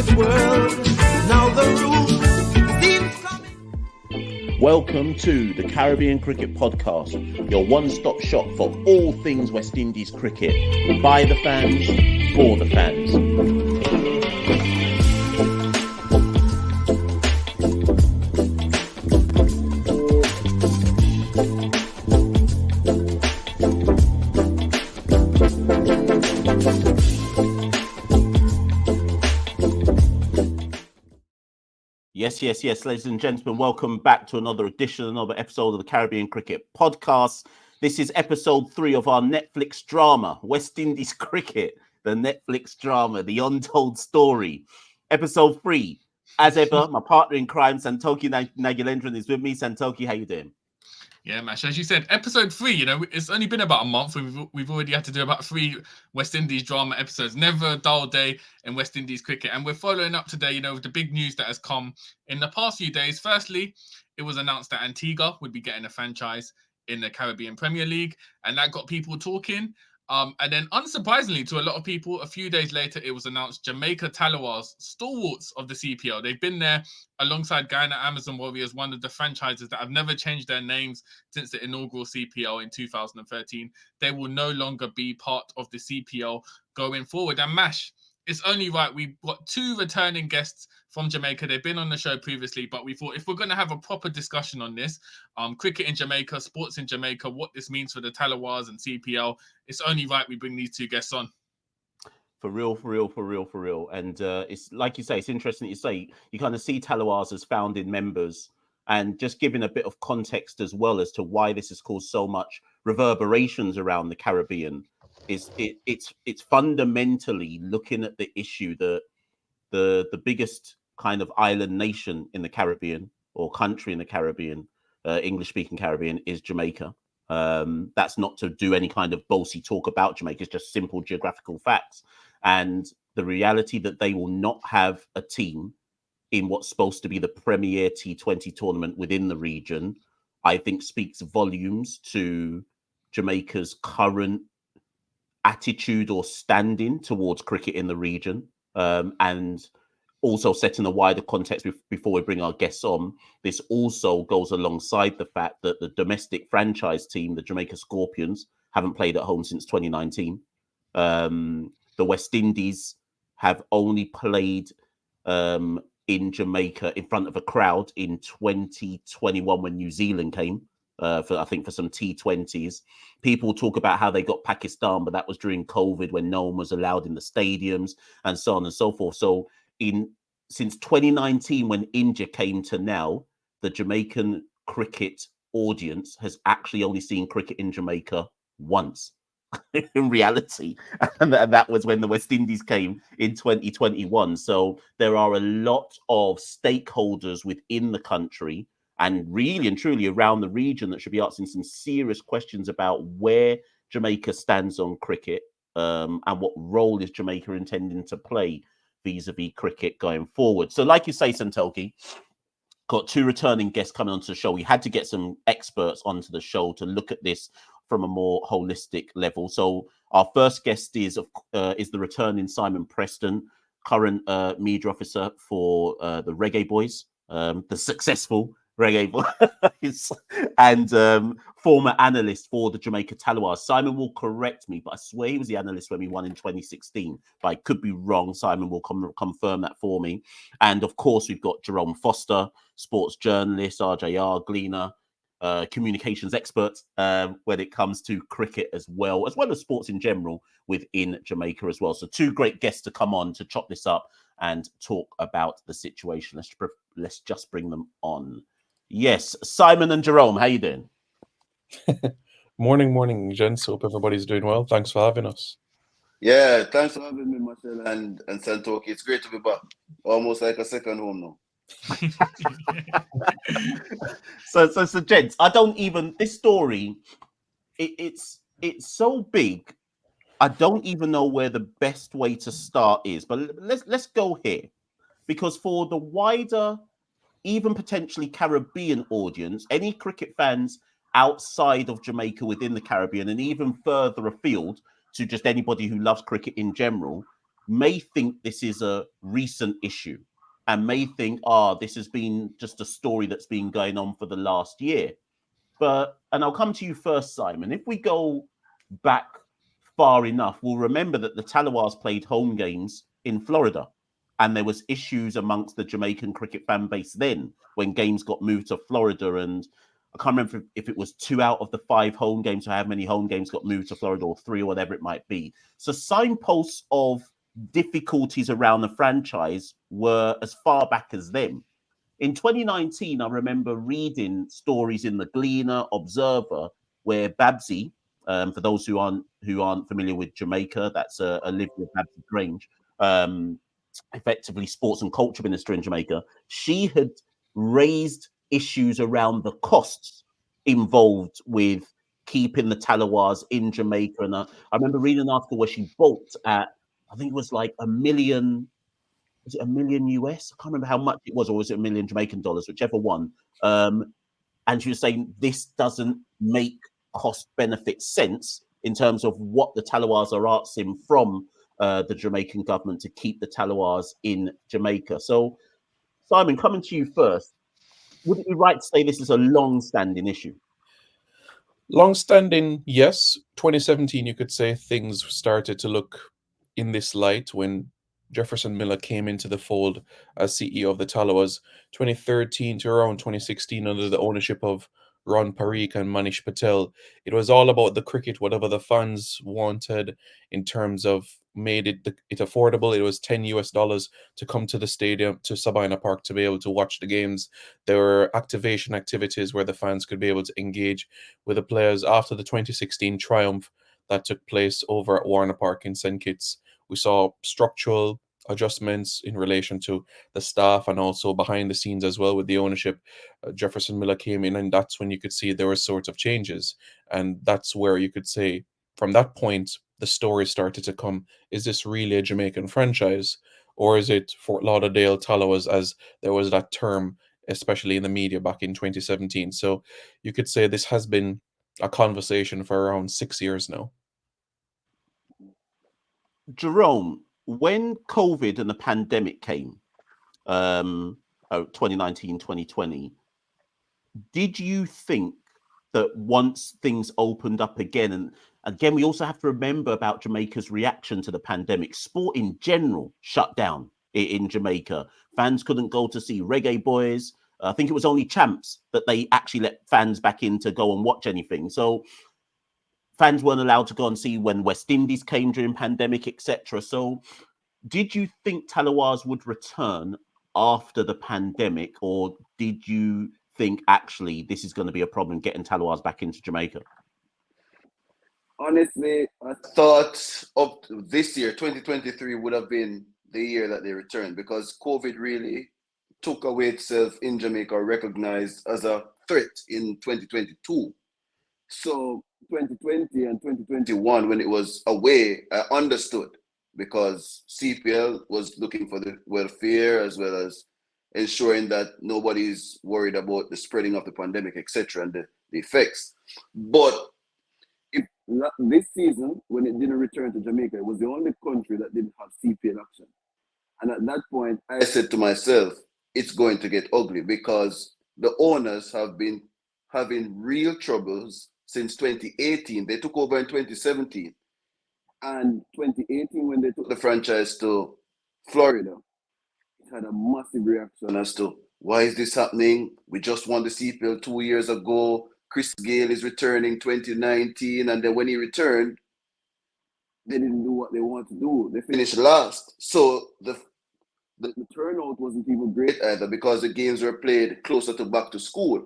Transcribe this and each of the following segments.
this world. Now the roof seems coming. Welcome to the Caribbean Cricket Podcast, your one-stop shop for all things West Indies cricket. By the fans, for the fans. Yes, ladies and gentlemen, welcome back to another edition, another episode of the Caribbean Cricket Podcast. This is episode 3 of our Netflix drama, West Indies Cricket, the Netflix drama, the untold story. Episode 3, as ever, my partner in crime, Santokie Nagulendran, is with me. Santokie, how you doing? Yeah, Mash, as you said, episode 3, it's only been about a month. We've already had to do about 3 West Indies drama episodes. Never a dull day in West Indies cricket. And we're following up today, with the big news that has come in the past few days. Firstly, it was announced that Antigua would be getting a franchise in the Caribbean Premier League. And that got people talking. And then, unsurprisingly to a lot of people, a few days later, it was announced Jamaica Tallawahs, stalwarts of the CPL. They've been there alongside Gleaner Amazon Warriors, one of the franchises that have never changed their names since the inaugural CPL in 2013. They will no longer be part of the CPL going forward. And Mash, it's only right. We've got 2 returning guests from Jamaica. They've been on the show previously, but we thought if we're going to have a proper discussion on this, cricket in Jamaica, sports in Jamaica, what this means for the Tallawahs and CPL, it's only right we bring these 2 guests on. For real. And it's like you say, it's interesting that you say you kind of see Tallawahs as founding members, and just giving a bit of context as well as to why this has caused so much reverberations around the Caribbean. It's fundamentally looking at the issue that the biggest kind of island nation in the Caribbean, or country in the Caribbean, English-speaking Caribbean, is Jamaica. That's not to do any kind of bossy talk about Jamaica. It's just simple geographical facts. And the reality that they will not have a team in what's supposed to be the premier T20 tournament within the region, I think speaks volumes to Jamaica's current attitude or standing towards cricket in the region, and also setting a wider context before we bring our guests on. This also goes alongside the fact that the domestic franchise team, the Jamaica Scorpions, haven't played at home since 2019. The West Indies have only played in Jamaica in front of a crowd in 2021 when New Zealand came. For some T20s. People talk about how they got Pakistan, but that was during COVID when no one was allowed in the stadiums and so on and so forth. So since 2019, when India came to now, the Jamaican cricket audience has actually only seen cricket in Jamaica once in reality. And that was when the West Indies came in 2021. So there are a lot of stakeholders within the country and really and truly around the region that should be asking some serious questions about where Jamaica stands on cricket, and what role is Jamaica intending to play vis-a-vis cricket going forward. So like you say, Santokie, got 2 returning guests coming onto the show. We had to get some experts onto the show to look at this from a more holistic level. So our first guest is the returning Simon Preston, current media officer for the Reggae Boys, the successful Reggae Boys, and former analyst for the Jamaica Tallawahs. Simon will correct me, but I swear he was the analyst when we won in 2016. But I could be wrong. Simon will confirm that for me. And of course, we've got Jerome Foster, sports journalist, RJR, Gleaner, communications expert when it comes to cricket as well as sports in general within Jamaica as well. So 2 great guests to come on to chop this up and talk about the situation. Let's just bring them on. Yes, Simon and Jerome, how you doing? Morning, gents. Hope everybody's doing well. Thanks for having us. Yeah, thanks for having me, Machel and Santokie. It's great to be back. Almost like a second home now. So gents, this story, it's so big, I don't even know where the best way to start is. But let's go here, because for the wider, even potentially Caribbean audience, any cricket fans outside of Jamaica within the Caribbean, and even further afield to just anybody who loves cricket in general, may think this is a recent issue and may think, this has been just a story that's been going on for the last year. And I'll come to you first, Simon. If we go back far enough, we'll remember that the Tallawahs played home games in Florida, and there was issues amongst the Jamaican cricket fan base then when games got moved to Florida. And I can't remember if it was 2 out of the 5 home games, or how many home games got moved to Florida, or 3, or whatever it might be. So signposts of difficulties around the franchise were as far back as them. In 2019, I remember reading stories in the Gleaner, Observer, where Babsy, for those who aren't familiar with Jamaica, that's Olivia Babsy Grange, effectively sports and culture minister in Jamaica. She had raised issues around the costs involved with keeping the Tallawahs in Jamaica. And I remember reading an article where she balked at, I think it was like $1 million. Was it $1 million US? I can't remember how much it was, or was it $1 million Jamaican dollars, whichever one. And she was saying this doesn't make cost benefit sense in terms of what the Tallawahs are asking from the Jamaican government to keep the Tallawahs in Jamaica. So, Simon, coming to you first, would it be right to say this is a long-standing issue? Long-standing, yes. 2017, you could say things started to look in this light when Jefferson Miller came into the fold as CEO of the Tallawahs. 2013 to around 2016, under the ownership of Ron Parikh and Manish Patel, it was all about the cricket, whatever the fans wanted in terms of made it affordable. It was $10 US to come to the stadium, to Sabina Park, to be able to watch the games. There were activation activities where the fans could be able to engage with the players. After the 2016 triumph that took place over at Warner Park in St. Kitts, we saw structural adjustments in relation to the staff and also behind the scenes as well with the ownership. Jefferson Miller came in, and that's when you could see there were sorts of changes. And that's where you could say, from that point, the story started to come. Is this really a Jamaican franchise? Or is it Fort Lauderdale Tallawahs, as there was that term, especially in the media back in 2017? So you could say this has been a conversation for around 6 years now. Jerome, when COVID and the pandemic came, 2019, 2020, did you think that once things opened up again, and again, we also have to remember about Jamaica's reaction to the pandemic, sport in general shut down in Jamaica. Fans couldn't go to see Reggae Boys. I think it was only Champs that they actually let fans back in to go and watch anything. So fans weren't allowed to go and see when West Indies came during pandemic, etc. So did you think Tallawahs would return after the pandemic, or did you think actually this is going to be a problem getting Tallawahs back into Jamaica? Honestly, I thought up to this year, 2023, would have been the year that they returned, because COVID really took away itself in Jamaica, recognized as a threat in 2022. So 2020 and 2021, when it was away, I understood, because CPL was looking for the welfare as well as ensuring that nobody's worried about the spreading of the pandemic, etc., and the effects. But this season, when it didn't return to Jamaica, it was the only country that didn't have CPL action. And at that point, I said to myself, it's going to get ugly, because the owners have been having real troubles since 2018. They took over in 2017. And 2018, when they took the franchise to Florida, it had a massive reaction as to, why is this happening? We just won the CPL 2 years ago. Chris Gayle is returning 2019. And then when he returned, they didn't do what they wanted to do. They finished last. So the turnout wasn't even great either, because the games were played closer to back to school.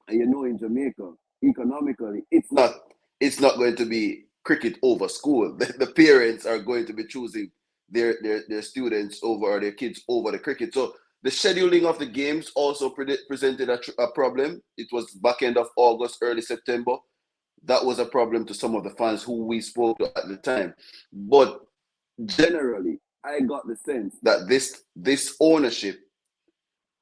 And in Jamaica, economically, it's not going to be cricket over school. The parents are going to be choosing their students over, or their kids over, the cricket. So the scheduling of the games also presented a problem. It was back end of August, early September. That was a problem to some of the fans who we spoke to at the time. But generally, I got the sense that this ownership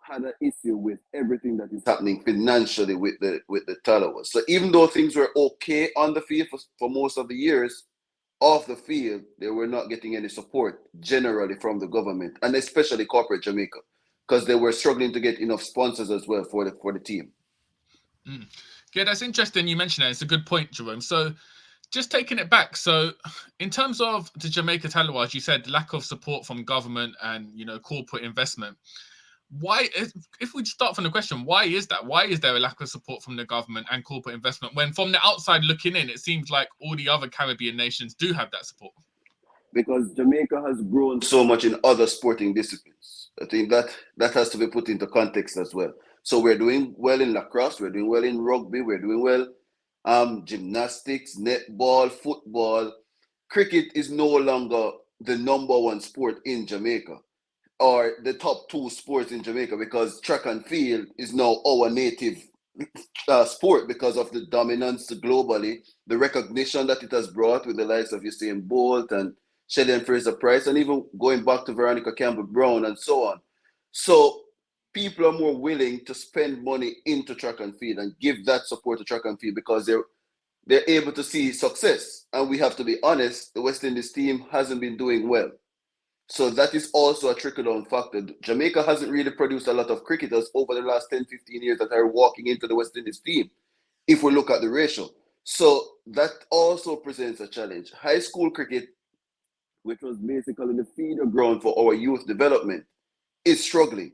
had an issue with everything that is happening financially with the Tallawahs. So even though things were okay on the field for most of the years, off the field, they were not getting any support generally from the government, and especially corporate Jamaica, because they were struggling to get enough sponsors as well for the team. Yeah, that's interesting you mentioned that. It's a good point, Jerome. So just taking it back, so in terms of the Jamaica Tallawahs, you said lack of support from government and, you know, corporate investment. Why, if we start from the question, why is that? Why is there a lack of support from the government and corporate investment when from the outside looking in, it seems like all the other Caribbean nations do have that support? Because Jamaica has grown so much in other sporting disciplines. I think that has to be put into context as well. So we're doing well in lacrosse, we're doing well in rugby, we're doing well gymnastics, netball, football. Cricket is no longer the number one sport in Jamaica, or the top two sports in Jamaica, because track and field is now our native sport because of the dominance globally, the recognition that it has brought with the likes of Usain Bolt and Shelley and Fraser Price, and even going back to Veronica Campbell-Brown and so on. So people are more willing to spend money into track and field and give that support to track and field because they're able to see success. And we have to be honest, the West Indies team hasn't been doing well. So that is also a trickle-down factor. Jamaica hasn't really produced a lot of cricketers over the last 10, 15 years that are walking into the West Indies team, if we look at the ratio. So that also presents a challenge. High school cricket, which was basically the feeder ground for our youth development, is struggling.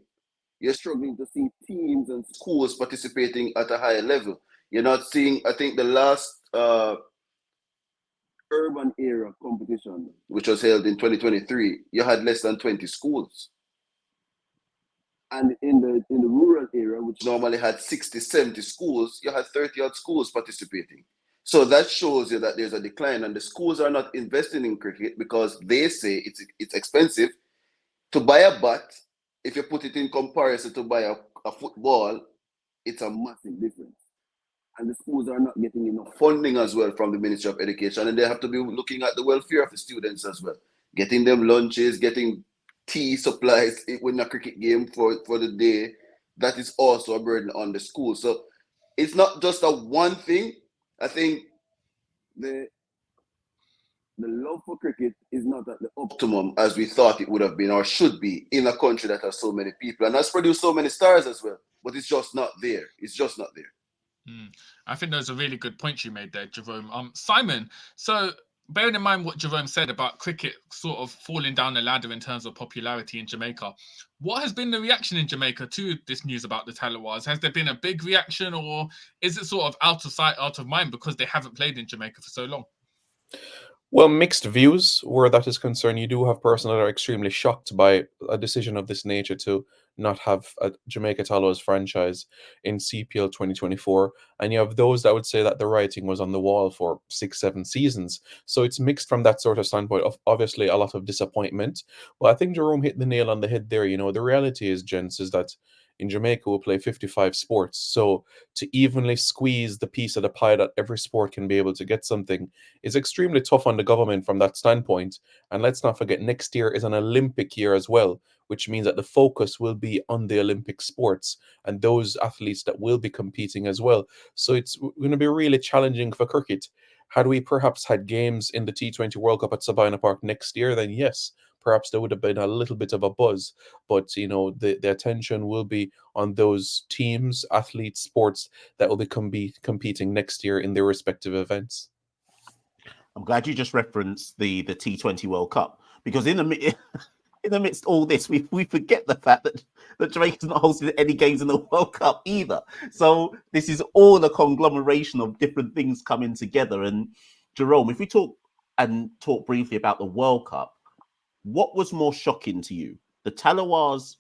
You're struggling to see teams and schools participating at a higher level. You're not seeing, I think the last urban era competition, which was held in 2023, you had less than 20 schools. And in the rural area, which normally had 60, 70 schools, you had 30 odd schools participating. So that shows you that there's a decline, and the schools are not investing in cricket because they say it's expensive to buy a bat. If you put it in comparison to buy a football, it's a massive difference. And the schools are not getting enough funding as well from the Ministry of Education, and they have to be looking at the welfare of the students as well, getting them lunches, getting tea supplies when a cricket game for the day. That is also a burden on the school. So it's not just a one thing. I think the love for cricket is not at the optimum as we thought it would have been or should be in a country that has so many people and has produced so many stars as well. But it's just not there. It's just not there. I think those are really good points you made there, Jerome. Simon, so bearing in mind what Jerome said about cricket sort of falling down the ladder in terms of popularity in Jamaica, what has been the reaction in Jamaica to this news about the Tallawahs? Has there been a big reaction, or is it sort of out of sight, out of mind because they haven't played in Jamaica for so long? Well, mixed views where that is concerned. You do have persons that are extremely shocked by a decision of this nature to not have a Jamaica Tallawahs franchise in CPL 2024. And you have those that would say that the writing was on the wall for 6-7 seasons. So it's mixed from that sort of standpoint of obviously a lot of disappointment. But I think Jerome hit the nail on the head there. You know, the reality is, gents, is that in Jamaica we play 55 sports. So to evenly squeeze the piece of the pie that every sport can be able to get something is extremely tough on the government from that standpoint. And let's not forget, next year is an Olympic year as well, which means that the focus will be on the Olympic sports and those athletes that will be competing as well. So it's going to be really challenging for cricket. Had we perhaps had games in the T20 World Cup at Sabina Park next year, then yes, perhaps there would have been a little bit of a buzz. But, you know, the attention will be on those teams, athletes, sports that will be competing next year in their respective events. I'm glad you just referenced the T20 World Cup, because in the midst of all this, we forget the fact that Jamaica's not hosting any games in the World Cup either. So this is all a conglomeration of different things coming together. And Jerome, if we talk briefly about the World Cup, what was more shocking to you? The Tallawahs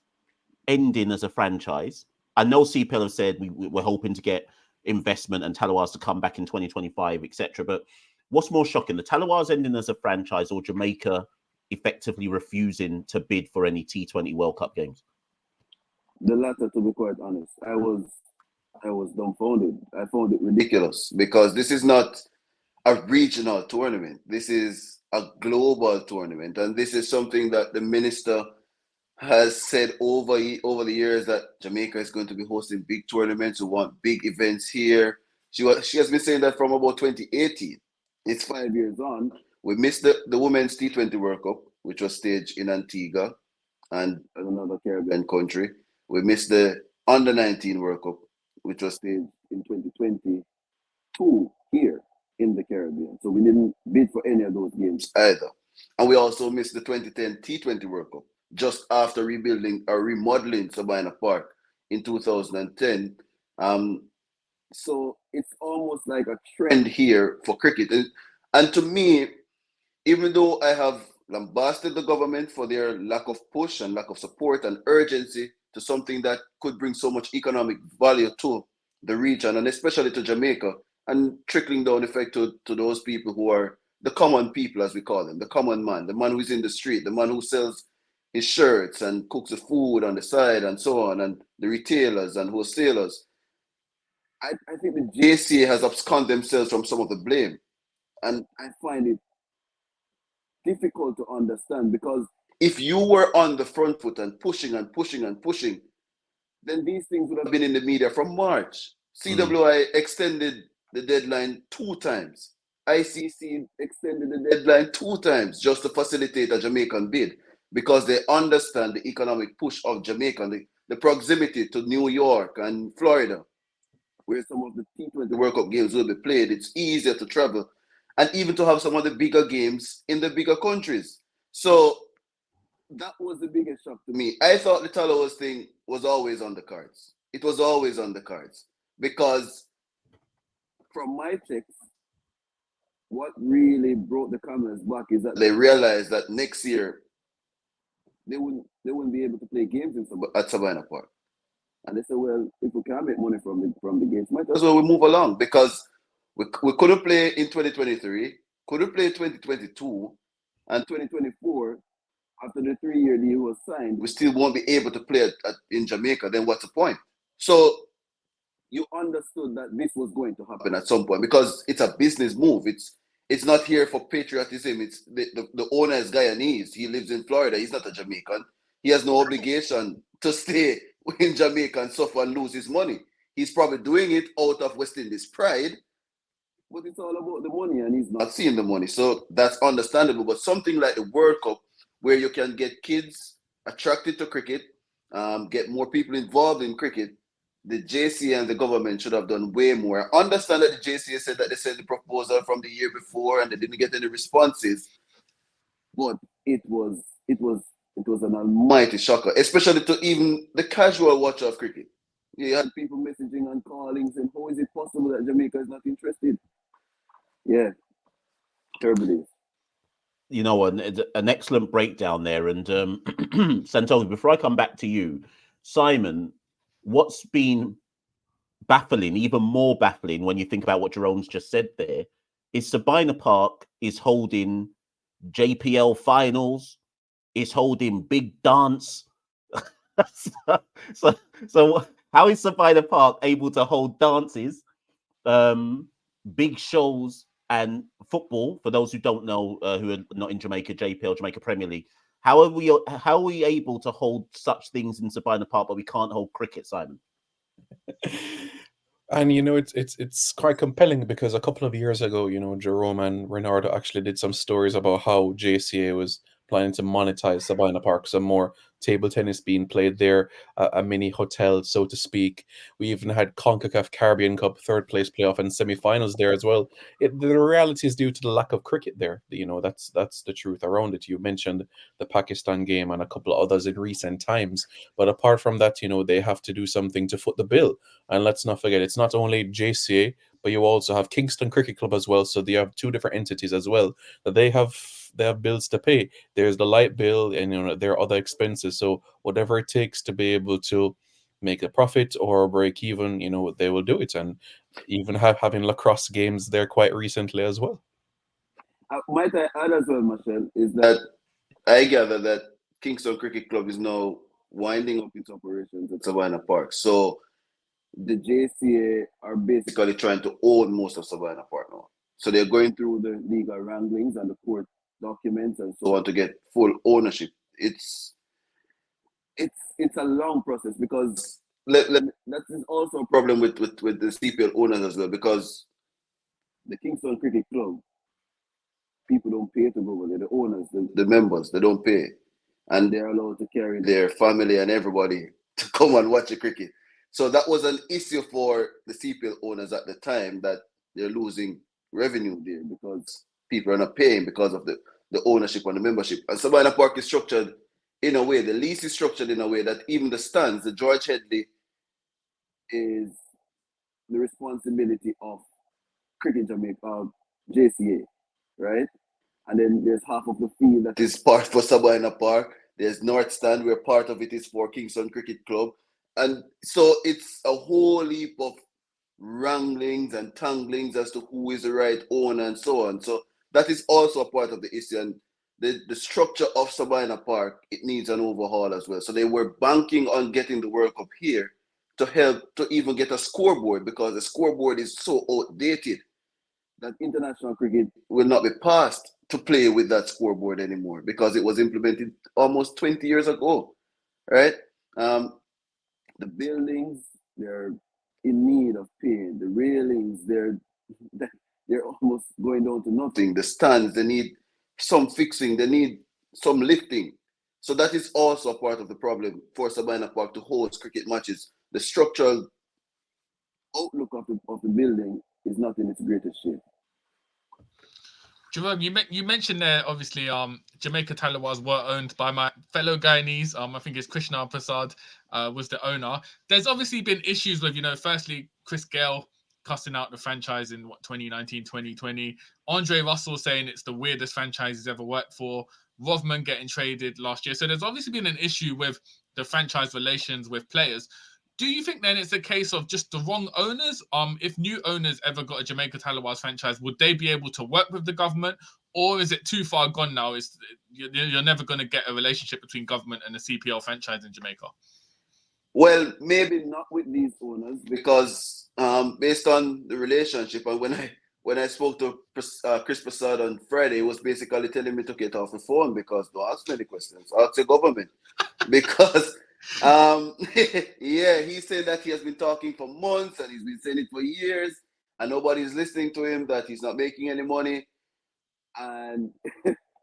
ending as a franchise. I know CPL have said we're hoping to get investment and Tallawahs to come back in 2025, etc. But what's more shocking, the Tallawahs ending as a franchise or Jamaica effectively refusing to bid for any T20 World Cup games? The latter, to be quite honest. I was dumbfounded. I found it ridiculous because this is not a regional tournament. This is a global tournament, and this is something that the minister has said over the years, that Jamaica is going to be hosting big tournaments. We want big events here. She has been saying that from about 2018. It's 5 years on. We missed the Women's T20 World Cup, which was staged in Antigua and another Caribbean country. We missed the Under-19 World Cup, which was staged in 2022 here in the Caribbean. So we didn't bid for any of those games either. And we also missed the 2010 T20 World Cup just after rebuilding or remodeling Sabina Park in 2010. So it's almost like a trend here for cricket. And to me, even though I have lambasted the government for their lack of push and lack of support and urgency to something that could bring so much economic value to the region and especially to Jamaica, and trickling down effect to those people who are the common people, as we call them, the common man, the man who's in the street, the man who sells his shirts and cooks the food on the side and so on, and the retailers and wholesalers. I think the JCA has absconded themselves from some of the blame. And I find it difficult to understand, because if you were on the front foot and pushing and pushing and pushing, then these things would have been in the media from March. CWI extended the deadline 2 times. ICC extended the deadline 2 times just to facilitate a Jamaican bid, because they understand the economic push of Jamaica, the proximity to New York and Florida, where some of the T20 World Cup games will be played. It's easier to travel and even to have some of the bigger games in the bigger countries. So that was the biggest shock to me. I thought the Tallawahs thing was always on the cards. It was always on the cards, because from my checks, what really broke the camel's back is that they realized that next year they wouldn't be able to play games at Sabina Park. And they said, well, if we can't make money from the games, might as well we move along, because we couldn't play in 2023, couldn't play 2022, and 2024, after the 3-year deal was signed, we still won't be able to play in Jamaica. Then what's the point? So you understood that this was going to happen at some point, because it's a business move. It's not here for patriotism. It's the owner is Guyanese. He lives in Florida. He's not a Jamaican. He has no obligation to stay in Jamaica and suffer and lose his money. He's probably doing it out of West Indies pride, but it's all about the money, and he's not seeing the money. So that's understandable. But something like the World Cup, where you can get kids attracted to cricket, get more people involved in cricket, the JCA and the government should have done way more. I understand that the JCA said that they sent the proposal from the year before and they didn't get any responses, but it was an almighty shocker, especially to even the casual watcher of cricket. You had people messaging and calling saying, how is it possible that Jamaica is not interested? Yeah, terrible days. You know, an excellent breakdown there. And Santokie, before I come back to you, Simon, what's been baffling, even more baffling when you think about what Jerome's just said there, is Sabina Park is holding JPL finals, is holding big dance. so how is Sabina Park able to hold dances, big shows, and football? For those who don't know, who are not in Jamaica, JPL, Jamaica Premier League, how are we able to hold such things in Sabina Park, but we can't hold cricket, Simon? And you know, it's quite compelling, because a couple of years ago, you know, Jerome and Renardo actually did some stories about how JCA was planning to monetize Sabina Park, some more table tennis being played there, a mini hotel, so to speak. We even had CONCACAF Caribbean Cup 3rd place playoff and semi-finals there as well. The reality is due to the lack of cricket there. You know, that's the truth around it. You mentioned the Pakistan game and a couple of others in recent times, but apart from that, you know, they have to do something to foot the bill. And let's not forget, it's not only JCA, but you also have Kingston Cricket Club as well. So they have 2 different entities as well that they have bills to pay. There's the light bill, and you know, there are other expenses. So whatever it takes to be able to make a profit or break even, you know, they will do it. And even having lacrosse games there quite recently as well. Might I add as well, Machel, is that I gather that Kingston Cricket Club is now winding up its operations at Sabina Park. So the JCA are basically trying to own most of Sabina Park now. So they're going through the legal wranglings and the court documents and so on to get full ownership. It's a long process, because that is also a problem with the CPL owners as well, because the Kingston Cricket Club people don't pay to go there. The owners, the members, they don't pay. And they're allowed to carry their family and everybody to come and watch the cricket. So that was an issue for the CPL owners at the time, that they're losing revenue there because people are not paying because of the ownership and the membership. And Sabina Park is structured in a way, the lease is structured in a way that even the stands, the George Headley is the responsibility of Cricket Jamaica, JCA, right? And then there's half of the field that is part for Sabina Park. There's North Stand, where part of it is for Kingston Cricket Club. And so it's a whole heap of wranglings and tanglings as to who is the right owner and so on. So that is also a part of the issue. And the structure of Sabina Park, it needs an overhaul as well. So they were banking on getting the World Cup here to help to even get a scoreboard, because the scoreboard is so outdated that international cricket will not be passed to play with that scoreboard anymore, because it was implemented almost 20 years ago, right? The buildings, they're in need of paint. The railings, they're almost going down to nothing. The stands, they need some fixing. They need some lifting. So that is also a part of the problem for Sabina Park to host cricket matches. The structural outlook of the building is not in its greatest shape. Jerome, you mentioned there, obviously, Jamaica Tallawahs were owned by my fellow Guyanese. I think it's Krishna Prasad was the owner. There's obviously been issues with, firstly, Chris Gale cussing out the franchise in 2019, 2020. Andre Russell saying it's the weirdest franchise he's ever worked for. Rovman getting traded last year. So there's obviously been an issue with the franchise relations with players. Do you think then it's a case of just the wrong owners? If new owners ever got a Jamaica Tallawahs franchise, would they be able to work with the government? Or is it too far gone now? You're never going to get a relationship between government and a CPL franchise in Jamaica? Well, maybe not with these owners, because based on the relationship, and when I spoke to Chris Prasad on Friday, he was basically telling me to get off the phone because don't ask many questions. Ask the government. Because yeah, he said that he has been talking for months and he's been saying it for years and nobody's listening to him, that he's not making any money and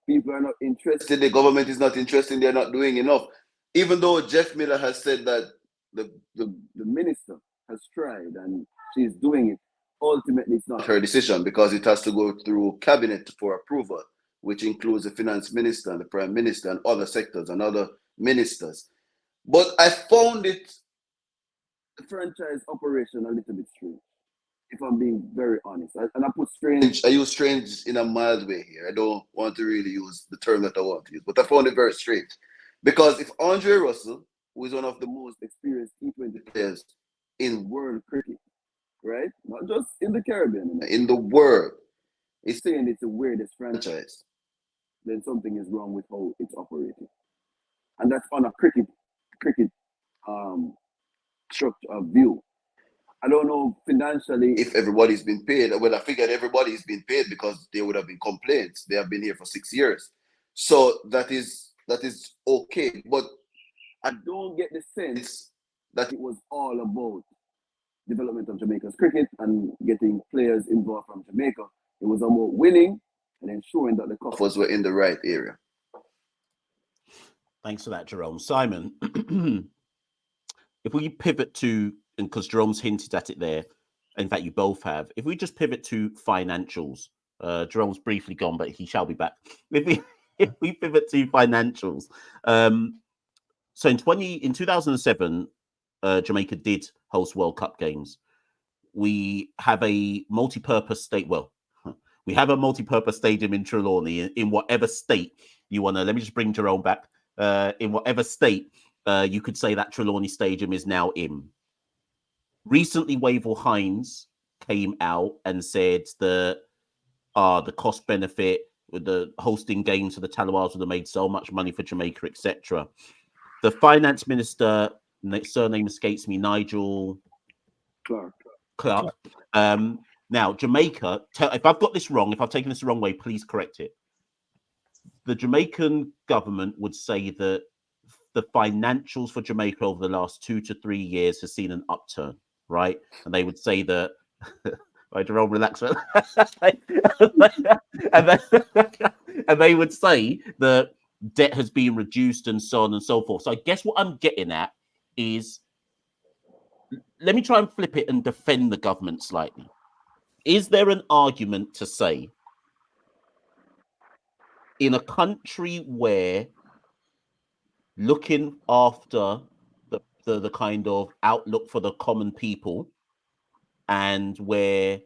people are not interested. The government is not interested. They're not doing enough. Even though Jeff Miller has said that the minister has tried and she's doing it, ultimately it's not her decision, because it has to go through cabinet for approval, which includes the finance minister and the prime minister and other sectors and other ministers. But I found the franchise operation a little bit strange, if I'm being very honest. And I put strange, I use strange in a mild way here. I don't want to really use the term that I want to use, but I found it very strange. Because if Andre Russell, who is one of the most experienced T20 players in world cricket, right? Not just in the Caribbean, in the world, is saying it's the weirdest franchise, then something is wrong with how it's operating. And that's on a cricket structure view. I don't know financially if everybody's been paid. Well, I figured everybody's been paid because there would have been complaints. They have been here for 6 years. So that is okay. But I don't get the sense that it was all about development of Jamaica's cricket and getting players involved from Jamaica. It was about winning and ensuring that the coffers were in the right area. Thanks for that, Jerome. Simon, if we pivot to, and because Jerome's hinted at it there, in fact, you both have, if we just pivot to financials, Jerome's briefly gone, but he shall be back. If we pivot to financials, so in 2007, Jamaica did host World Cup games. We have a multi-purpose state. Well, we have a multi-purpose stadium in Trelawney in whatever state you want to. Let me just bring Jerome back. In whatever state you could say that Trelawney Stadium is now in. Recently, Wavell Hines came out and said that the cost benefit with the hosting games for the Tallawahs would have made so much money for Jamaica, etc. The finance minister, surname escapes me, Nigel Clark. Now, Jamaica, if I've got this wrong, if I've taken this the wrong way, please correct it. The Jamaican government would say that the financials for Jamaica over the last 2 to 3 years has seen an upturn, right? And they would say that, Right, Jerome, relax. and, then, and they would say that debt has been reduced and so on and so forth. So I guess what I'm getting at is, let me try and flip it and defend the government slightly. Is there an argument to say, in a country where looking after the kind of outlook for the common people, and where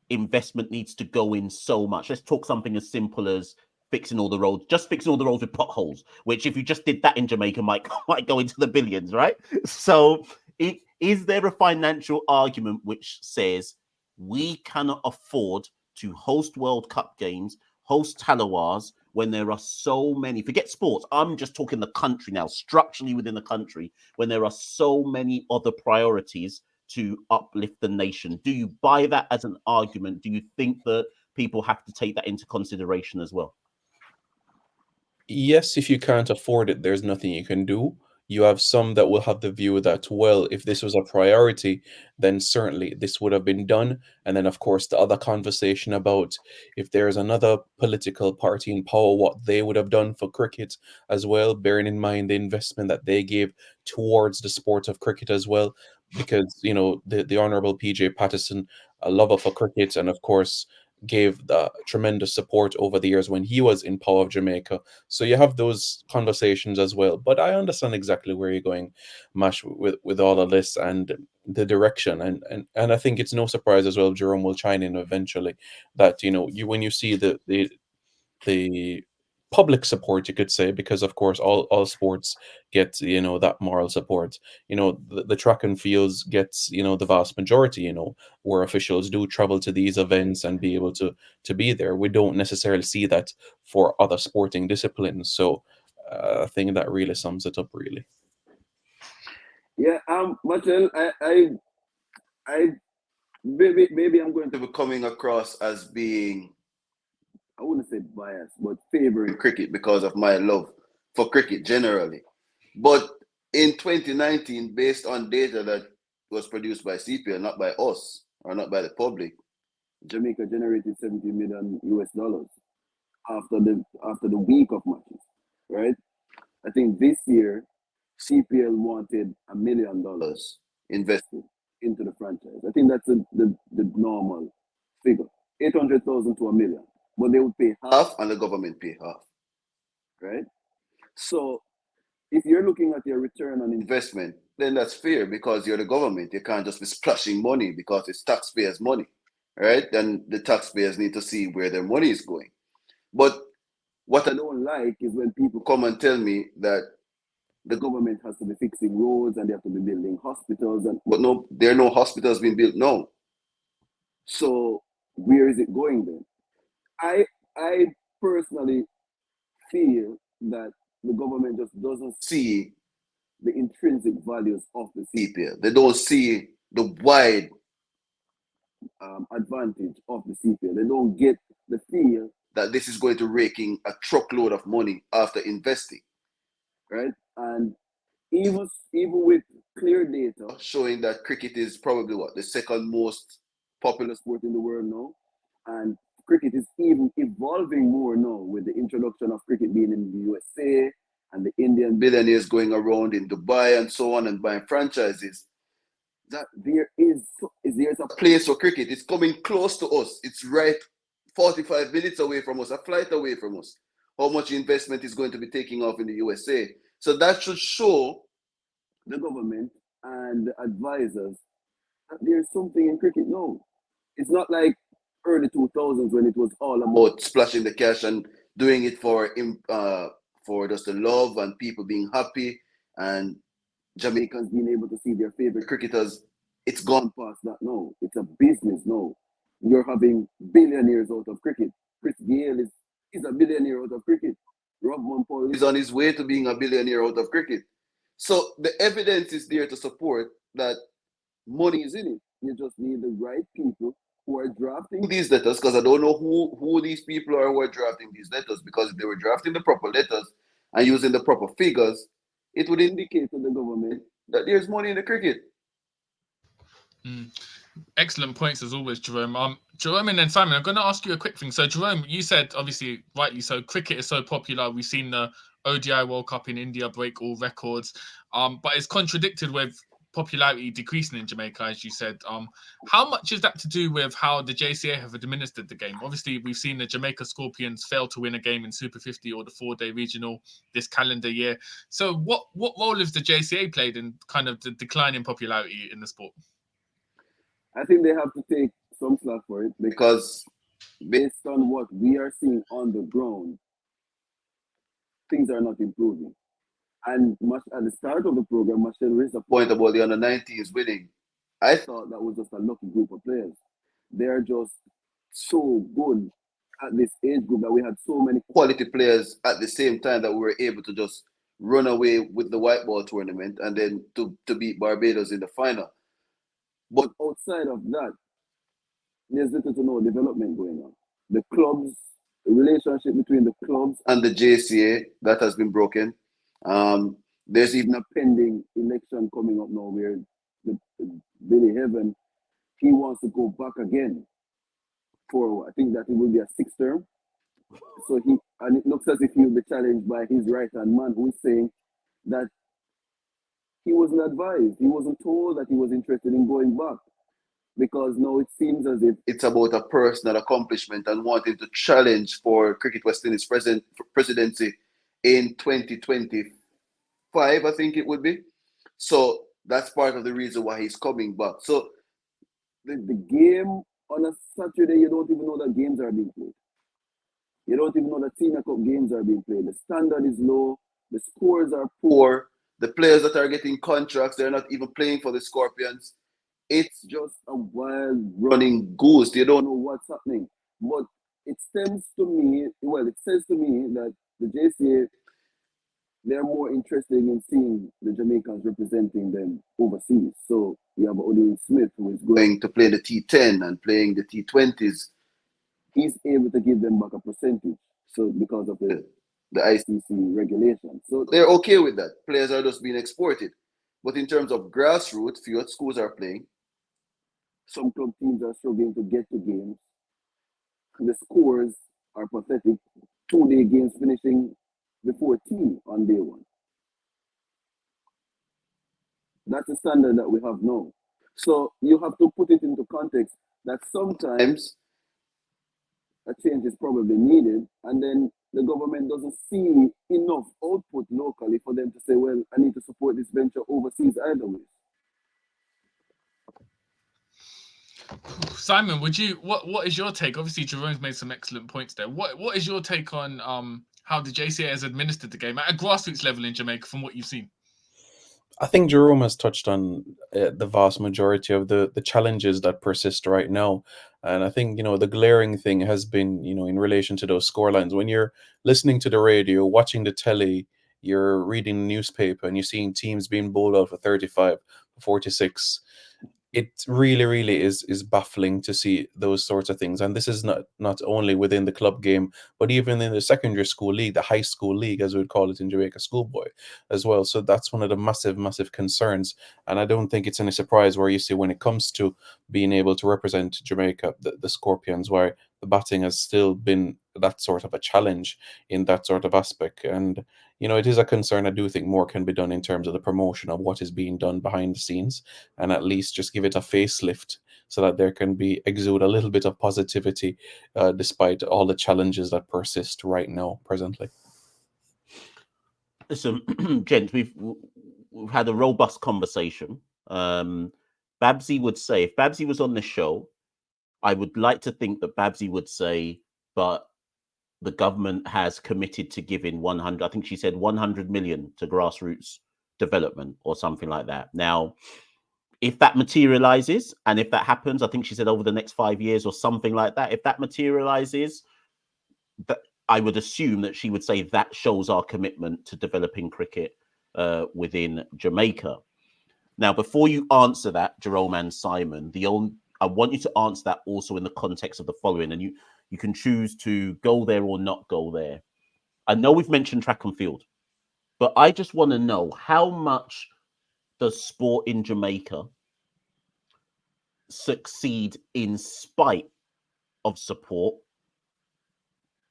investment needs to go in so much, let's talk something as simple as fixing all the roads, just fixing all the roads with potholes, which if you just did that in Jamaica might go into the billions, right? So is there a financial argument which says we cannot afford to host World Cup games, host Tallawahs, when there are so many, forget sports, I'm just talking the country now, structurally within the country, when there are so many other priorities to uplift the nation? Do you buy that as an argument? Do you think that people have to take that into consideration as well? Yes, if you can't afford it, there's nothing you can do. You have some that will have the view that, well, if this was a priority, then certainly this would have been done. And then, of course, the other conversation about if there's another political party in power, what they would have done for cricket as well, bearing in mind the investment that they gave towards the sport of cricket as well. Because, you know, the Honorable PJ Patterson, a lover for cricket, and of course, gave the tremendous support over the years when he was in power of Jamaica. So you have those conversations as well. But I understand exactly where you're going, Mash, with all of this and the direction. And I think it's no surprise as well, Jerome will chime in eventually, that, you know, when you see the public support, you could say, because of course all sports get, you know, that moral support. You know, the track and fields gets, you know, the vast majority, you know, where officials do travel to these events and be able to be there. We don't necessarily see that for other sporting disciplines. So I think that really sums it up, really. Yeah, Machel, I maybe I'm going to be coming across as being, I wouldn't say biased, but favoring cricket because of my love for cricket generally. But in 2019, based on data that was produced by CPL, not by us or not by the public, Jamaica generated $70 million after the week of matches, right? I think this year CPL wanted $1 million invested into the franchise. I think that's the normal figure, 800,000 to $1 million, but they would pay half and the government pay half, right? So if you're looking at your return on investment, then that's fair because you're the government. You can't just be splashing money because it's taxpayers' money, right? Then the taxpayers need to see where their money is going. But what I don't like is when people come and tell me that the government has to be fixing roads and they have to be building hospitals, but no, there are no hospitals being built now. So where is it going then? I personally feel that the government just doesn't see the intrinsic values of the CPL. They don't see the wide advantage of the CPL. They don't get the feel that this is going to rake in a truckload of money after investing, right? And even with clear data showing that cricket is probably the second most popular sport in the world now, and cricket is even evolving more now with the introduction of cricket being in the USA and the Indian billionaires going around in Dubai and so on and buying franchises, that there's a place for cricket. It's coming close to us. It's right 45 minutes away from us, a flight away from us. How much investment is going to be taking off in the USA. So that should show the government and the advisors that there's something in cricket now. It's not like early 2000s when it was all about splashing the cash and doing it for just the love and people being happy and Jamaicans being able to see their favorite cricketers. It's gone past that now. It's a business now. You're having billionaires out of cricket. Chris Gayle is a billionaire out of cricket. Rob Mumpoy is on his way to being a billionaire out of cricket. So the evidence is there to support that money is in it. You just need the right people who are drafting these letters, because I don't know who these people are who are drafting these letters, because if they were drafting the proper letters and using the proper figures, it would indicate to the government that there's money in the cricket. Excellent points as always, Jerome. Jerome and then Simon, I'm going to ask you a quick thing. So, Jerome, you said, obviously, rightly so, cricket is so popular. We've seen the ODI World Cup in India break all records, but it's contradicted with popularity decreasing in Jamaica, as you said. How much is that to do with how the JCA have administered the game? Obviously, we've seen the Jamaica Scorpions fail to win a game in Super 50 or the 4-day regional this calendar year. So, what role has the JCA played in kind of the decline in popularity in the sport? I think they have to take some slack for it because based on what we are seeing on the ground, things are not improving. And at the start of the program, Machel raised a point about the under-19s winning. I thought that was just a lucky group of players. They are just so good at this age group that we had so many quality players at the same time that we were able to just run away with the white ball tournament and then to beat Barbados in the final. But outside of that, there's little to no development going on. The clubs, the relationship between the clubs and the JCA, that has been broken. There's even a pending election coming up now where Billy Heaven, he wants to go back again for, I think that it will be a 6th term. So it looks as if he'll be challenged by his right-hand man who is saying that he wasn't advised, he wasn't told that he was interested in going back. Because now it seems as if it's about a personal accomplishment and wanting to challenge for Cricket West Indies presidency in 2025, I think it would be. So that's part of the reason why he's coming back. So the game on a Saturday, you don't even know that games are being played. You don't even know that Senior Cup games are being played. The standard is low. The scores are poor. The players that are getting contracts, they're not even playing for the Scorpions. It's just a wild running goose. You don't know what's happening. But it says to me that the JCA, they're more interested in seeing the Jamaicans representing them overseas. So you have Odin Smith, who is going to play the T10 and playing the T20s. He's able to give them back a percentage. So because of the ICC regulation. So they're okay with that. Players are just being exported. But in terms of grassroots, few schools are playing. Some club teams are struggling to get to games. The scores are pathetic. 2-day games finishing before tea on day one. That's the standard that we have now. So you have to put it into context that sometimes a change is probably needed, and then the government doesn't see enough output locally for them to say, well, I need to support this venture overseas either way. Simon, what is your take? Obviously, Jerome's made some excellent points there. What is your take on how the JCA has administered the game at a grassroots level in Jamaica from what you've seen? I think Jerome has touched on the vast majority of the challenges that persist right now. And I think, the glaring thing has been, in relation to those scorelines. When you're listening to the radio, watching the telly, you're reading the newspaper and you're seeing teams being bowled out for 35, 46. It really, really is baffling to see those sorts of things. And this is not only within the club game, but even in the secondary school league, the high school league, as we'd call it in Jamaica, schoolboy as well. So that's one of the massive concerns. And I don't think it's any surprise where you see when it comes to being able to represent Jamaica, the Scorpions, where the batting has still been that sort of a challenge in that sort of aspect. And it is a concern. I do think more can be done in terms of the promotion of what is being done behind the scenes, and at least just give it a facelift so that there can be exude a little bit of positivity despite all the challenges that persist right now, presently. Listen, gents, we've had a robust conversation. Babsy would say, if Babsy was on the show, I would like to think that Babsy would say, but the government has committed to giving 100, I think she said 100 million to grassroots development or something like that. Now, if that materializes, and if that happens, I think she said over the next 5 years or something like that, if that materializes, that I would assume that she would say that shows our commitment to developing cricket within Jamaica. Now, before you answer that, Jerome and Simon, I want you to answer that also in the context of the following, and you can choose to go there or not go there. I know we've mentioned track and field, but I just want to know, how much does sport in Jamaica succeed in spite of support,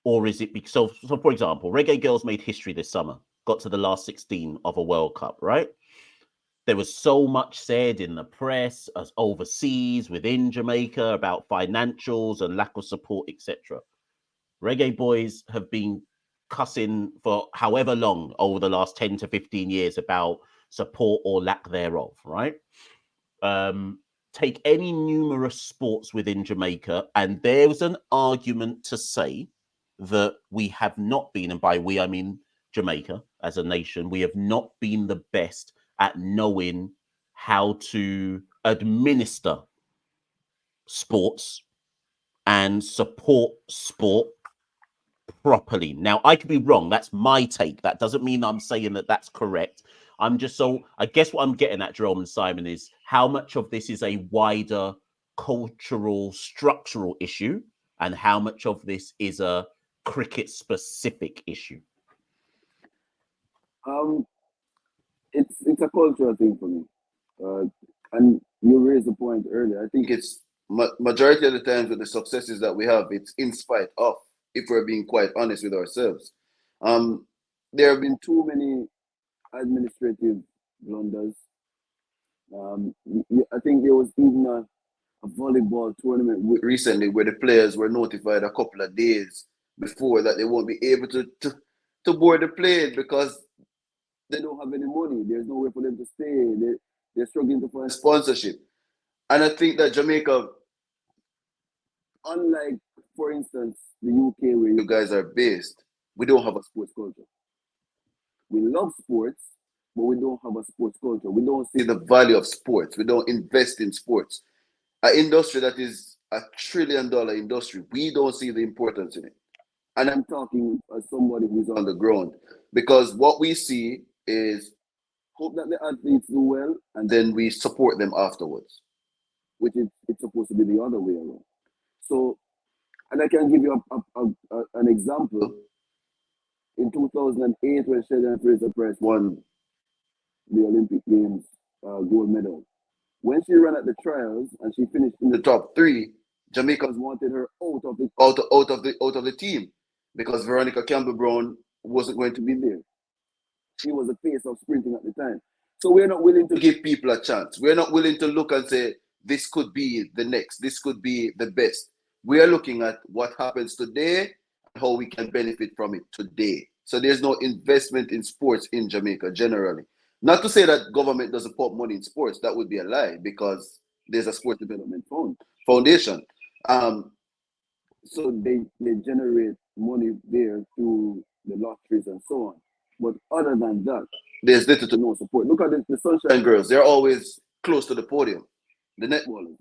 or is it because so for example, Reggae Girls made history this summer, got to the last 16 of a World Cup, right? There was so much said in the press, as overseas, within Jamaica, about financials and lack of support, etc. Reggae boys have been cussing for however long over the last 10 to 15 years about support or lack thereof, right? Take any numerous sports within Jamaica, and there's an argument to say that we have not been, and by we I mean Jamaica as a nation, we have not been the best at knowing how to administer sports and support sport properly. Now, I could be wrong. That's my take. That doesn't mean I'm saying that that's correct. I'm just so, I guess what I'm getting at, Jerome and Simon, is how much of this is a wider cultural, structural issue, and how much of this is a cricket specific issue. It's a cultural thing for me, and you raised the point earlier. I think It's majority of the times with the successes that we have, it's in spite of, if we're being quite honest with ourselves. there have been too many administrative blunders. I think there was even a volleyball tournament Recently where the players were notified a couple of days before that they won't be able to board the plane because they don't have any money. There's nowhere for them to stay. They're struggling to find sponsorship. And I think that Jamaica, unlike, for instance, the UK where you guys are based, we don't have a sports culture. We love sports, but we don't have a sports culture. We don't see the value of sports. We don't invest in sports. An industry that is $1 trillion industry, we don't see the importance in it. And I'm talking as somebody who's on the ground, because what we see is hope that the athletes do well, and then we support them afterwards, which is it's supposed to be the other way around. So, and I can give you an example. In 2008, when Shelly Fraser-Pryce won the Olympic Games gold medal, when she ran at the trials and she finished in the top 3, Jamaicans wanted her out of the team because Veronica Campbell-Brown wasn't going to be there. She was the face of sprinting at the time. So we're not willing to give people a chance. We're not willing to look and say, this could be the next, this could be the best. We are looking at what happens today and how we can benefit from it today. So there's no investment in sports in Jamaica generally. Not to say that government doesn't put money in sports. That would be a lie because there's a sports development foundation. So they generate money there through the lotteries and so on. But other than that, there's little to no support. Look at the Sunshine Girls. They're always close to the podium. The netballers,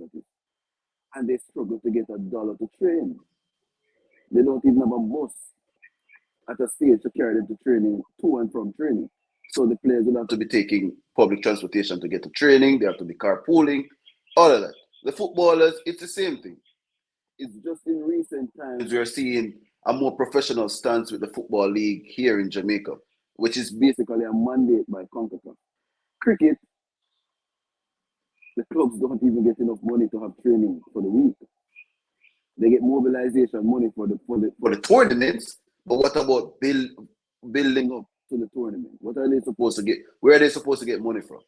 and they struggle to get $1 to train. They don't even have a bus at a stage to carry them to training, to and from training. So the players will have to be taking public transportation to get to training. They have to be carpooling, all of that. The footballers, it's the same thing. It's just in recent times we're seeing a more professional stance with the Football League here in Jamaica, which is basically a mandate by CONCACAF. Cricket, the clubs don't even get enough money to have training for the week. They get mobilization money for the tournaments, but what about building up to the tournament? What are they supposed to get? Where are they supposed to get money from?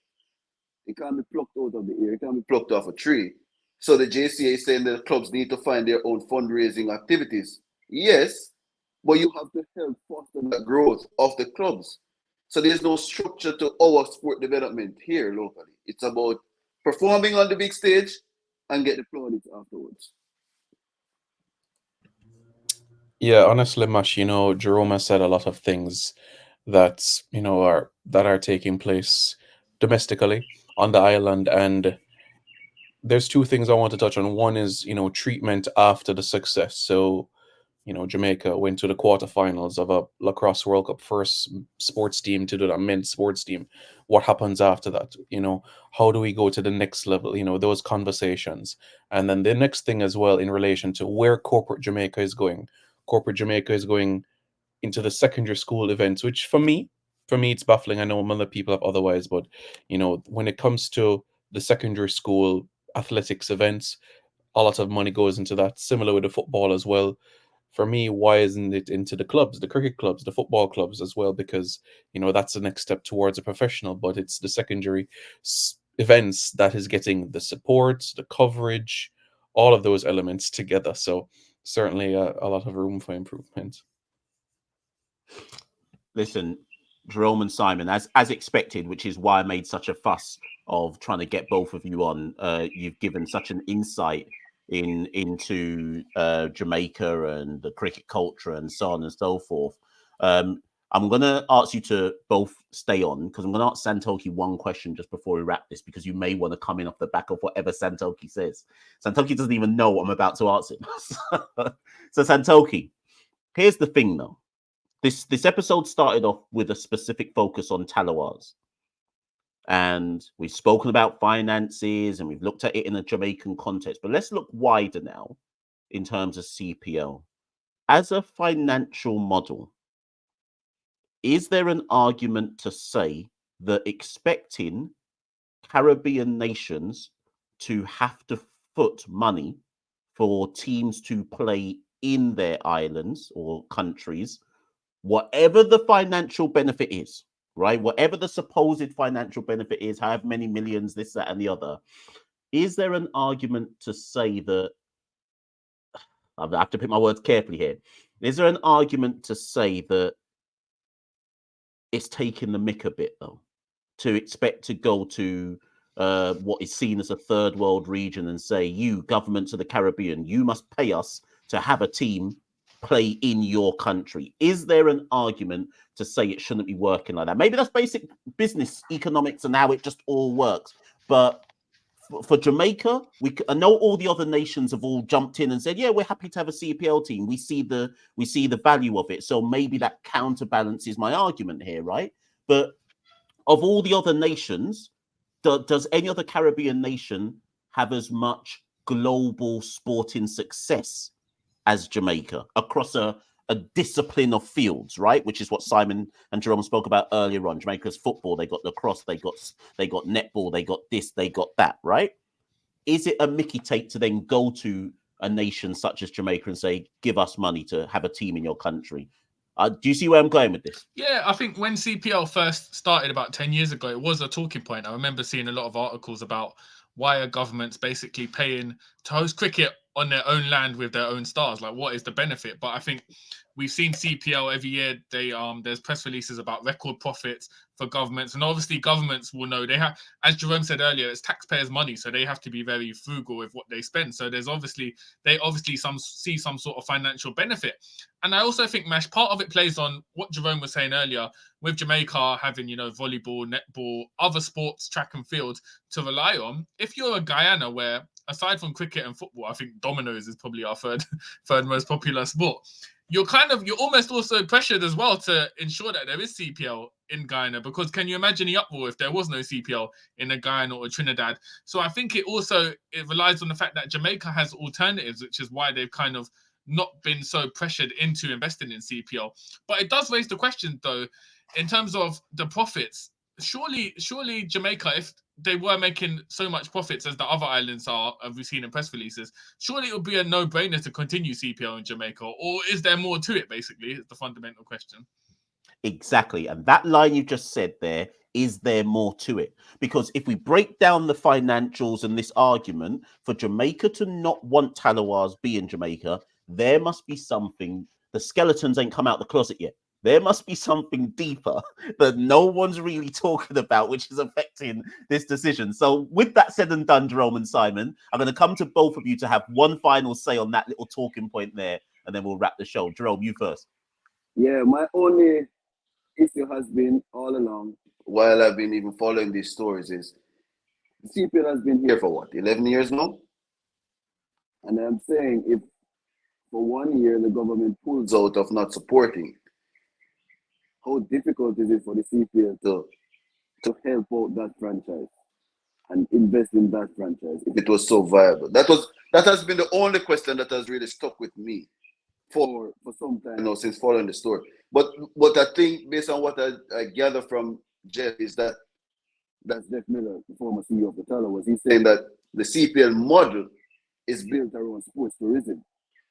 It can't be plucked out of the air. It can't be plucked off a tree. So the JCA is saying that the clubs need to find their own fundraising activities. Yes, but you have to help foster the growth of the clubs. So there's no structure to our sport development here locally. It's about performing on the big stage and get the plaudits afterwards. Yeah, honestly, Mash, Jerome has said a lot of things that are taking place domestically on the island, and there's two things I want to touch on. One is treatment after the success. So Jamaica went to the quarterfinals of a lacrosse World Cup, first sports team to do that, men's sports team. What happens after that? How do we go to the next level? Those conversations. And then the next thing as well in relation to where corporate Jamaica is going. Corporate Jamaica is going into the secondary school events, which for me, it's baffling. I know other people have otherwise, but when it comes to the secondary school athletics events. A lot of money goes into that, similar with the football as well. For me, why isn't it into the clubs, the cricket clubs, the football clubs as well? Because, that's the next step towards a professional, but it's the secondary events that is getting the support, the coverage, all of those elements together. So certainly a lot of room for improvement. Listen, Jerome and Simon, as expected, which is why I made such a fuss of trying to get both of you on. You've given such an insight into Jamaica and the cricket culture and so on and so forth. I'm going to ask you to both stay on, because I'm going to ask Santokie one question just before we wrap this, because you may want to come in off the back of whatever Santokie says. Santokie doesn't even know what I'm about to ask him. So Santokie, here's the thing though. This episode started off with a specific focus on Tallawahs. And we've spoken about finances and we've looked at it in a Jamaican context. But let's look wider now in terms of CPL. As a financial model, is there an argument to say that expecting Caribbean nations to have to foot money for teams to play in their islands or countries, whatever the financial benefit is, right? Whatever the supposed financial benefit is, however many millions, this, that, and the other, is there an argument to say that, I have to pick my words carefully here, is there an argument to say that it's taking the mick a bit, though, to expect to go to what is seen as a third world region and say, you, governments of the Caribbean, you must pay us to have a team play in your country? Is there an argument to say it shouldn't be working like that? Maybe that's basic business economics and how it just all works. But for Jamaica, I know all the other nations have all jumped in and said, yeah, we're happy to have a CPL team. We see the value of it. So maybe that counterbalances my argument here, right? But of all the other nations, does any other Caribbean nation have as much global sporting success as Jamaica across a discipline of fields, right? Which is what Simon and Jerome spoke about earlier on. Jamaica's football, they got lacrosse, they got netball, they got this, they got that, right? Is it a Mickey take to then go to a nation such as Jamaica and say, give us money to have a team in your country? Do you see where I'm going with this? Yeah, I think when CPL first started about 10 years ago, it was a talking point. I remember seeing a lot of articles about why are governments basically paying to host cricket on their own land with their own stars? Like, what is the benefit? But I think we've seen CPL every year. There's press releases about record profits for governments, and obviously governments will know they have, as Jerome said earlier, it's taxpayers' money, so they have to be very frugal with what they spend. So they obviously see some sort of financial benefit. And I also think, Mash, part of it plays on what Jerome was saying earlier, with Jamaica having, volleyball, netball, other sports, track and field to rely on. If you're a Guyana where, aside from cricket and football, I think dominoes is probably our third most popular sport, you're almost also pressured as well to ensure that there is CPL in Guyana, because can you imagine the uproar if there was no CPL in a Guyana or Trinidad? So I think it relies on the fact that Jamaica has alternatives, which is why they've kind of not been so pressured into investing in CPL. But it does raise the question, though, in terms of the profits. Surely Jamaica, if they were making so much profits as the other islands are, as we've seen in press releases, surely it would be a no-brainer to continue CPL in Jamaica, or is there more to it, basically, is the fundamental question. Exactly. And that line you just said there, is there more to it? Because if we break down the financials and this argument, for Jamaica to not want Tallawahs be in Jamaica, there must be something. The skeletons ain't come out the closet yet. There must be something deeper that no one's really talking about, which is affecting this decision. So with that said and done, Jerome and Simon, I'm going to come to both of you to have one final say on that little talking point there, and then we'll wrap the show. Jerome, you first. Yeah, my only issue has been all along, while I've been even following these stories, is CPL has been here for what, 11 years now? And I'm saying, if for 1 year the government pulls out of not supporting, how difficult is it for the CPL to help out that franchise and invest in that franchise if it was so viable? That has been the only question that has really stuck with me for some time now since following the story. But I think, based on what I gather from Jeff, is that's Jeff Miller, the former CEO of the Tallawahs. He's saying that the CPL model is built around sports tourism.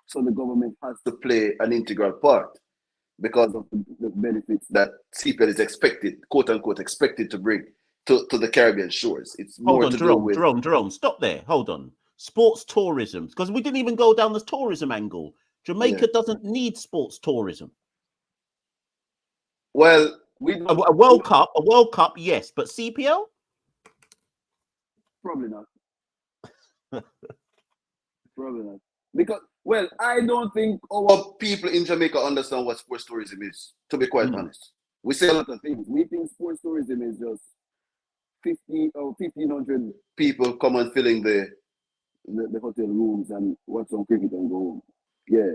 So the government has to play an integral part because of the benefits that CPL is expected, quote unquote, expected to bring to the Caribbean shores. It's more Hold on, to do with Jerome, stop there. Hold on. Sports tourism, because we didn't even go down the tourism angle. Jamaica doesn't need sports tourism. well, A World Cup, yes, but CPL? Probably not. Probably not. Because, well, I don't think our people in Jamaica understand what sports tourism is, to be quite honest. We say a lot of things. we think sports tourism is just 50 or 1,500 people come and filling the hotel rooms and watch some cricket and go home. Yeah,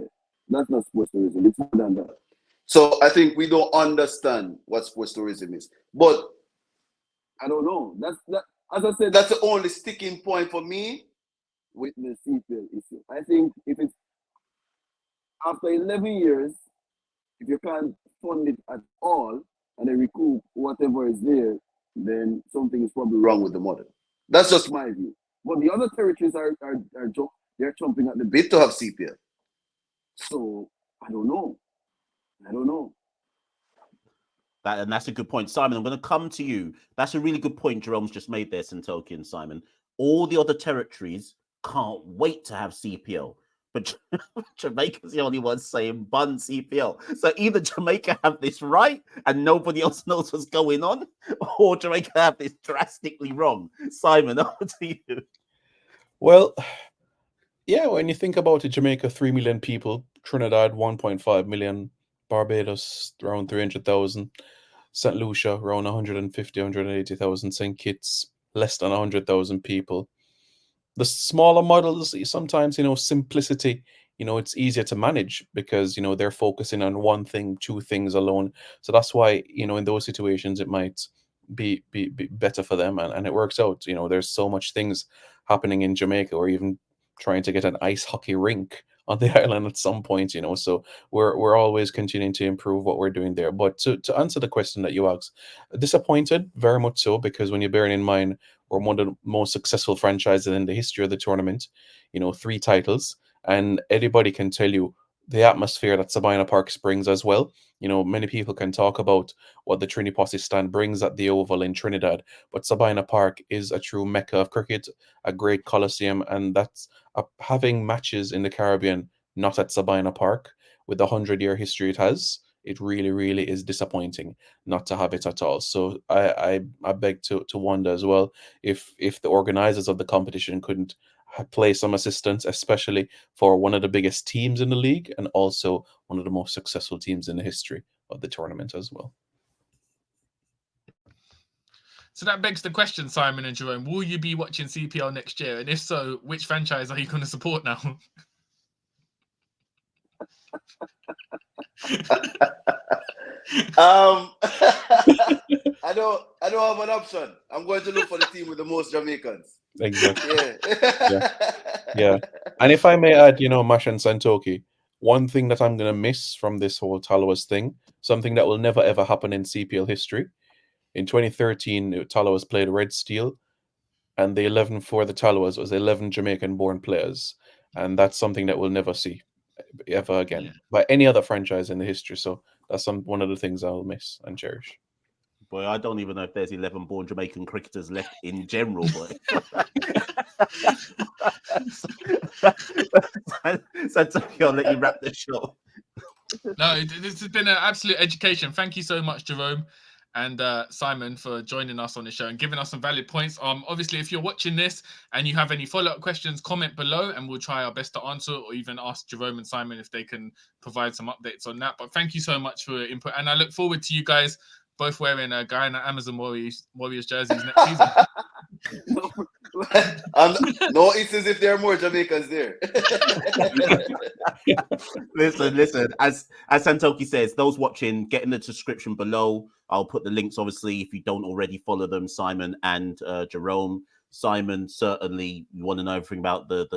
that's not sports tourism. It's more than that. So I think we don't understand what sports tourism is. But I don't know. As I said, that's the only sticking point for me with the CPL issue. I think if it's after 11 years, if you can't fund it at all and then recoup whatever is there, then something is probably wrong with the model. That's just my view. But the other territories they're chomping at the bit to have CPL. So I don't know. And that's a good point. Simon, I'm going to come to you. That's a really good point Jerome's just made there, Santokie and Simon. All the other territories can't wait to have CPL. But Jamaica's the only one saying bun CPL. So either Jamaica have this right and nobody else knows what's going on, or Jamaica have this drastically wrong. Simon, over to you. Well, yeah, when you think about it, Jamaica, 3 million people, Trinidad, 1.5 million, Barbados, around 300,000, St. Lucia, around 150, 180,000, St. Kitts, less than 100,000 people. The smaller models, sometimes, simplicity, it's easier to manage because, they're focusing on one thing, two things alone. So that's why, in those situations, it might be better for them and it works out. There's so much things happening in Jamaica, or even trying to get an ice hockey rink on the island at some point, so we're always continuing to improve what we're doing there. But to answer the question that you asked, disappointed, very much so, because when you're bearing in mind we're one of the most successful franchises in the history of the tournament, 3 titles, and anybody can tell you the atmosphere that Sabina Park brings as well. Many people can talk about what the Trini Posse stand brings at the Oval in Trinidad, but Sabina Park is a true mecca of cricket, a great coliseum, and that's having matches in the Caribbean not at Sabina Park with the 100-year history it has. It really, really is disappointing not to have it at all. So I beg to wonder as well if the organizers of the competition couldn't play some assistance, especially for one of the biggest teams in the league and also one of the most successful teams in the history of the tournament as well. So that begs the question, Simon and Jerome, will you be watching CPL next year? And if so, which franchise are you going to support now? I don't have an option. I'm going to look for the team with the most Jamaicans. Exactly. Yeah. And if I may add, Machel and Santokie, one thing that I'm going to miss from this whole Tallawahs thing, something that will never ever happen in CPL history. In 2013, Tallawahs played Red Steel, and the 11 for the Tallawahs was 11 Jamaican-born players, and that's something that we'll never see ever again by any other franchise in the history. So that's one of the things I'll miss and cherish. Boy, I don't even know if there's 11 born Jamaican cricketers left in general, boy. Santokie, I'll let you wrap the show. No, this has been an absolute education. Thank you so much, Jerome and Simon, for joining us on the show and giving us some valid points. Obviously, if you're watching this and you have any follow-up questions, comment below and we'll try our best to answer, or even ask Jerome and Simon if they can provide some updates on that. But thank you so much for your input, and I look forward to you guys both wearing a Guyana Amazon Warriors jerseys next season. No, it's as if there are more Jamaicans there. Listen. As Santokie says, those watching, get in the description below. I'll put the links, obviously, if you don't already follow them, Simon and Jerome. Simon, certainly, you want to know everything about the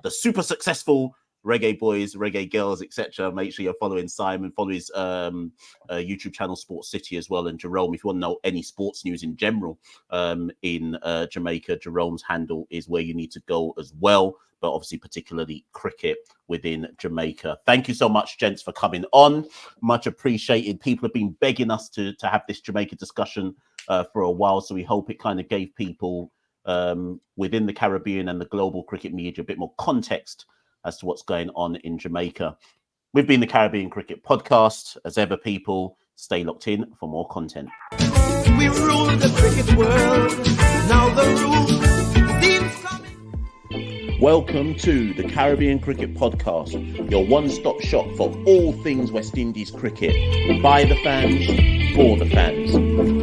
super successful reggae boys, reggae girls, etc., make sure you're following Simon, follow his YouTube channel Sports City as well. And Jerome, if you want to know any sports news in general in Jamaica, Jerome's handle is where you need to go as well, but obviously particularly cricket within Jamaica. Thank you so much, gents, for coming on. Much appreciated. People have been begging us to have this Jamaica discussion for a while, so we hope it kind of gave people within the Caribbean and the global cricket media a bit more context as to what's going on in Jamaica. We've been the Caribbean Cricket Podcast. As ever, people, stay locked in for more content. We rule the cricket world. Now the rule seems coming. Welcome to the Caribbean Cricket Podcast, your one-stop shop for all things West Indies cricket. By the fans, for the fans.